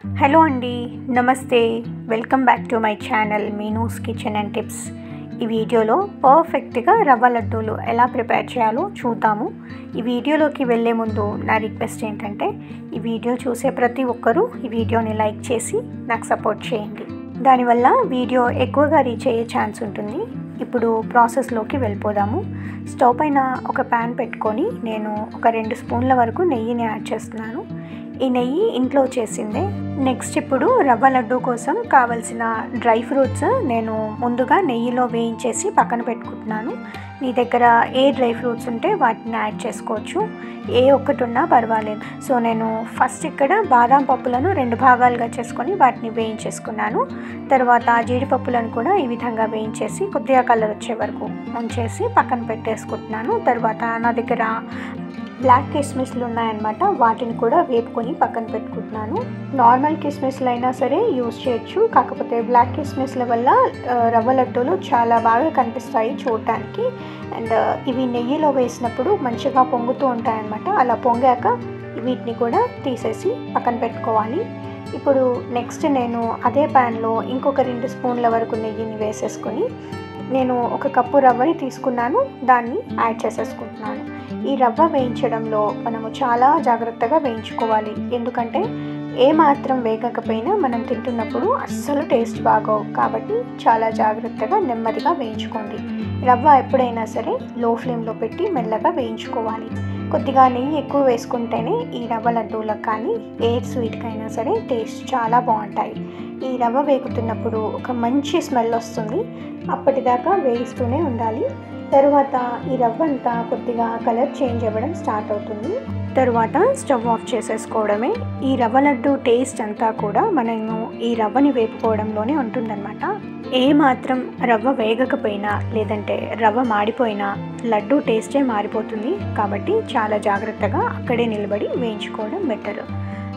Hello అండి, నమస్తే. Welcome back to my channel Meenu's kitchen and tips. ఈ వీడియోలో పర్ఫెక్ట్గా రవ్వ లడ్డూలు ఎలా ప్రిపేర్ చేయాలో చూద్దాము. ఈ వీడియోలోకి వెళ్ళే ముందు నా రిక్వెస్ట్ ఏంటంటే, ఈ వీడియో చూసే ప్రతి ఒక్కరూ ఈ వీడియోని లైక్ చేసి నాకు సపోర్ట్ చేయండి. దానివల్ల వీడియో ఎక్కువగా రీచ్ అయ్యే ఛాన్స్ ఉంటుంది. ఇప్పుడు ప్రాసెస్లోకి వెళ్ళిపోదాము. స్టవ్ పైన ఒక ప్యాన్ పెట్టుకొని నేను ఒక 2 స్పూన్ల వరకు నెయ్యిని యాడ్ చేస్తున్నాను. ఈ నెయ్యి ఇంట్లో చేసిందే. నెక్స్ట్ ఇప్పుడు రవ్వ లడ్డు కోసం కావలసిన డ్రై ఫ్రూట్స్ నేను ముందుగా నెయ్యిలో వేయించేసి పక్కన పెట్టుకుంటున్నాను. మీ దగ్గర ఏ డ్రై ఫ్రూట్స్ ఉంటే వాటిని యాడ్ చేసుకోవచ్చు, ఏ ఒక్కటి ఉన్నా పర్వాలేదు. సో నేను ఫస్ట్ ఇక్కడ బాదాం పప్పులను 2 భాగాలుగా చేసుకొని వాటిని వేయించేసుకున్నాను. తర్వాత జీడిపప్పులను కూడా ఈ విధంగా వేయించేసి కొద్దిగా కలర్ వచ్చే వరకు ఉంచేసి పక్కన పెట్టేసుకుంటున్నాను. తర్వాత నా దగ్గర బ్లాక్ కిస్మిస్లు ఉన్నాయన్నమాట, వాటిని కూడా వేపుకొని పక్కన పెట్టుకుంటున్నాను. నార్మల్ కిస్మిస్లు అయినా సరే యూజ్ చేయొచ్చు, కాకపోతే బ్లాక్ కిస్మిస్ల వల్ల రవ్వ లడ్డూలు చాలా బాగా కనిపిస్తాయి చూడటానికి. అండ్ ఇవి నెయ్యిలో వేసినప్పుడు మంచిగా పొంగుతూ ఉంటాయన్నమాట. అలా పొంగాక వీటిని కూడా తీసేసి పక్కన పెట్టుకోవాలి. ఇప్పుడు నెక్స్ట్ నేను అదే ప్యాన్లో ఇంకొక 2 స్పూన్ల వరకు నెయ్యిని వేసేసుకొని నేను 1 కప్పు రవ్వని తీసుకున్నాను, దాన్ని యాడ్ చేసేసుకుంటున్నాను. ఈ రవ్వ వేయించడంలో మనము చాలా జాగ్రత్తగా వేయించుకోవాలి, ఎందుకంటే ఏమాత్రం వేగకపోయినా మనం తింటున్నప్పుడు అస్సలు టేస్ట్ బాగోవు. కాబట్టి చాలా జాగ్రత్తగా నెమ్మదిగా వేయించుకోండి. రవ్వ ఎప్పుడైనా సరే లో ఫ్లేమ్లో పెట్టి మెల్లగా వేయించుకోవాలి. కొద్దిగా నెయ్యి ఎక్కువ వేసుకుంటేనే ఈ రవ్వ లడ్డూలకు కానీ ఏ స్వీట్కైనా సరే టేస్ట్ చాలా బాగుంటాయి. ఈ రవ్వ వేగుతున్నప్పుడు ఒక మంచి స్మెల్ వస్తుంది, అప్పటిదాకా వేయిస్తూనే ఉండాలి. తర్వాత ఈ రవ్వ అంతా కొద్దిగా కలర్ చేంజ్ అవ్వడం స్టార్ట్ అవుతుంది. తర్వాత స్టవ్ ఆఫ్ చేసేసుకోవడమే. ఈ రవ్వ లడ్డు టేస్ట్ అంతా కూడా మనము ఈ రవ్వని వేపుకోవడంలోనే ఉంటుందన్నమాట. ఏ మాత్రం రవ్వ వేగకపోయినా లేదంటే రవ్వ మాడిపోయినా లడ్డు టేస్టే మారిపోతుంది. కాబట్టి చాలా జాగ్రత్తగా అక్కడే నిలబడి వేయించుకోవడం బెటర్.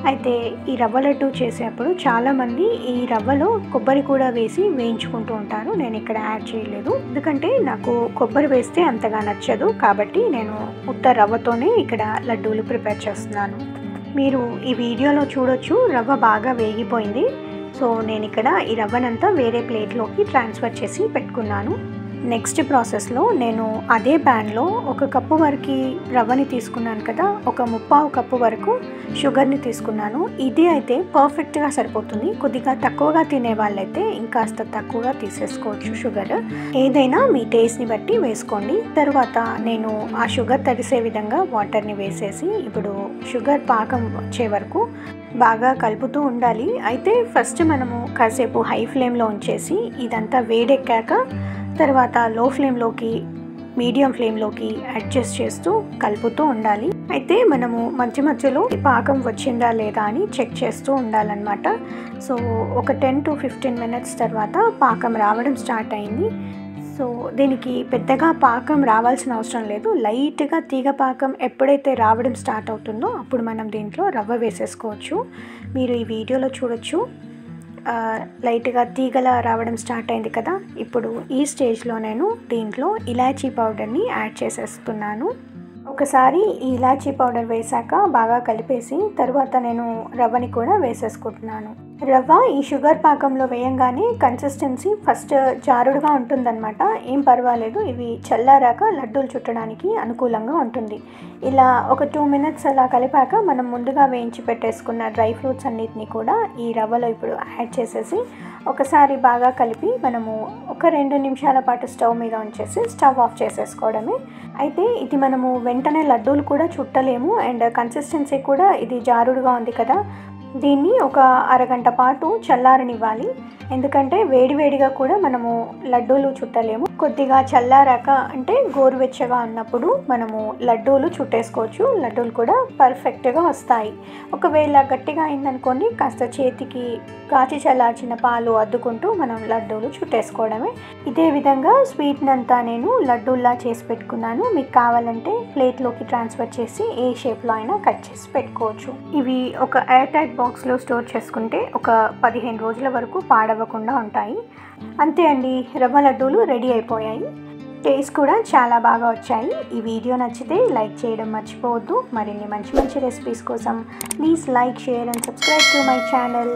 అయితే ఈ రవ్వ లడ్డు చేసేటప్పుడు చాలామంది ఈ రవ్వలో కొబ్బరి కూడా వేసి వేయించుకుంటూ ఉంటారు. నేను ఇక్కడ యాడ్ చేయలేదు, ఎందుకంటే నాకు కొబ్బరి వేస్తే అంతగా నచ్చదు. కాబట్టి నేను ఉత్త రవ్వతోనే ఇక్కడ లడ్డూలు ప్రిపేర్ చేస్తున్నాను. మీరు ఈ వీడియోలో చూడొచ్చు, రవ్వ బాగా వేగిపోయింది. సో నేను ఇక్కడ ఈ రవ్వనంతా వేరే ప్లేట్లోకి ట్రాన్స్ఫర్ చేసి పెట్టుకున్నాను. నెక్స్ట్ ప్రాసెస్లో నేను అదే ప్యాన్లో 1 కప్పు వరకు రవ్వని తీసుకున్నాను కదా, 1/3 కప్పు వరకు షుగర్ని తీసుకున్నాను. ఇది అయితే పర్ఫెక్ట్గా సరిపోతుంది. కొద్దిగా తక్కువగా తినే వాళ్ళైతే ఇంకాస్త తక్కువగా తీసేసుకోవచ్చు షుగర్. ఏదైనా మీ టేస్ట్ని బట్టి వేసుకోండి. తర్వాత నేను ఆ షుగర్ తడిసే విధంగా వాటర్ని వేసేసి ఇప్పుడు షుగర్ పాకం వచ్చే వరకు బాగా కలుపుతూ ఉండాలి. అయితే ఫస్ట్ మనము కాసేపు హై ఫ్లేమ్లో ఉంచేసి ఇదంతా వేడెక్కాక తర్వాత లో ఫ్లేమ్లోకి మీడియం ఫ్లేమ్లోకి అడ్జస్ట్ చేస్తూ కలుపుతూ ఉండాలి. అయితే మనము మధ్య మధ్యలో పాకం వచ్చిందా లేదా అని చెక్ చేస్తూ ఉండాలన్నమాట. సో ఒక 10 to 15 మినిట్స్ తర్వాత పాకం రావడం స్టార్ట్ అయింది. సో దీనికి పెద్దగా పాకం రావాల్సిన అవసరం లేదు. లైట్గా తీగ పాకం ఎప్పుడైతే రావడం స్టార్ట్ అవుతుందో అప్పుడు మనం దీంట్లో రవ్వ వేసేసుకోవచ్చు. మీరు ఈ వీడియోలో చూడొచ్చు, లైట్గా తీగలా రావడం స్టార్ట్ అయింది కదా. ఇప్పుడు ఈ స్టేజ్లో నేను దీంట్లో ఇలాచీ పౌడర్ని యాడ్ చేసేస్తున్నాను. ఒకసారి ఈ ఇలాచీ పౌడర్ వేసాక బాగా కలిపేసి తర్వాత నేను రవ్వని కూడా వేసేసుకుంటున్నాను. రవ్వ ఈ షుగర్ పాకంలో వేయంగానే కన్సిస్టెన్సీ ఫస్ట్ జారుడుగా ఉంటుందన్నమాట. ఏం పర్వాలేదు, ఇవి చల్లారాక లడ్డూలు చుట్టడానికి అనుకూలంగా ఉంటుంది. ఇలా ఒక 2 మినిట్స్ అలా కలిపాక మనం ముందుగా వేయించి పెట్టేసుకున్న డ్రై ఫ్రూట్స్ అన్నిటిని కూడా ఈ రవ్వలో ఇప్పుడు యాడ్ చేసేసి ఒకసారి బాగా కలిపి మనము ఒక 2 నిమిషాల పాటు స్టవ్ మీద ఉంచేసి స్టవ్ ఆఫ్ చేసేసుకోవడమే. అయితే ఇది మనము వెంటనే లడ్డూలు కూడా చుట్టలేము. అండ్ కన్సిస్టెన్సీ కూడా ఇది జారుడుగా ఉంది కదా, దీన్ని ఒక అరగంట పాటు చల్లారనివ్వాలి. ఎందుకంటే వేడివేడిగా కూడా మనము లడ్డూలు చుట్టలేము. కొద్దిగా చల్లారాక అంటే గోరువెచ్చగా ఉన్నప్పుడు మనము లడ్డూలు చుట్టేసుకోవచ్చు. లడ్డూలు కూడా పర్ఫెక్ట్గా వస్తాయి. ఒకవేళ గట్టిగా అయిందనుకోండి, కాస్త చేతికి కాచి చల్లార్చిన పాలు అద్దుకుంటూ మనం లడ్డూలు చుట్టేసుకోవడమే. ఇదే విధంగా స్వీట్ని అంతా నేను లడ్డూల్లా చేసి పెట్టుకున్నాను. మీకు కావాలంటే ప్లేట్లోకి ట్రాన్స్ఫర్ చేసి ఏ షేప్లో అయినా కట్ చేసి పెట్టుకోవచ్చు. ఇవి ఒక ఎయిర్ టైట్ బాక్స్లో స్టోర్ చేసుకుంటే ఒక 15 రోజుల వరకు పాడవకుండా ఉంటాయి. అంతే అండి, రవ్వ లడ్డూలు రెడీ అయిపోయాయి. టేస్ట్ కూడా చాలా బాగా వచ్చాయి. ఈ వీడియో నచ్చితే లైక్ చేయడం మర్చిపోవద్దు. మరిన్ని మంచి మంచి రెసిపీస్ కోసం please like, share and subscribe to my channel.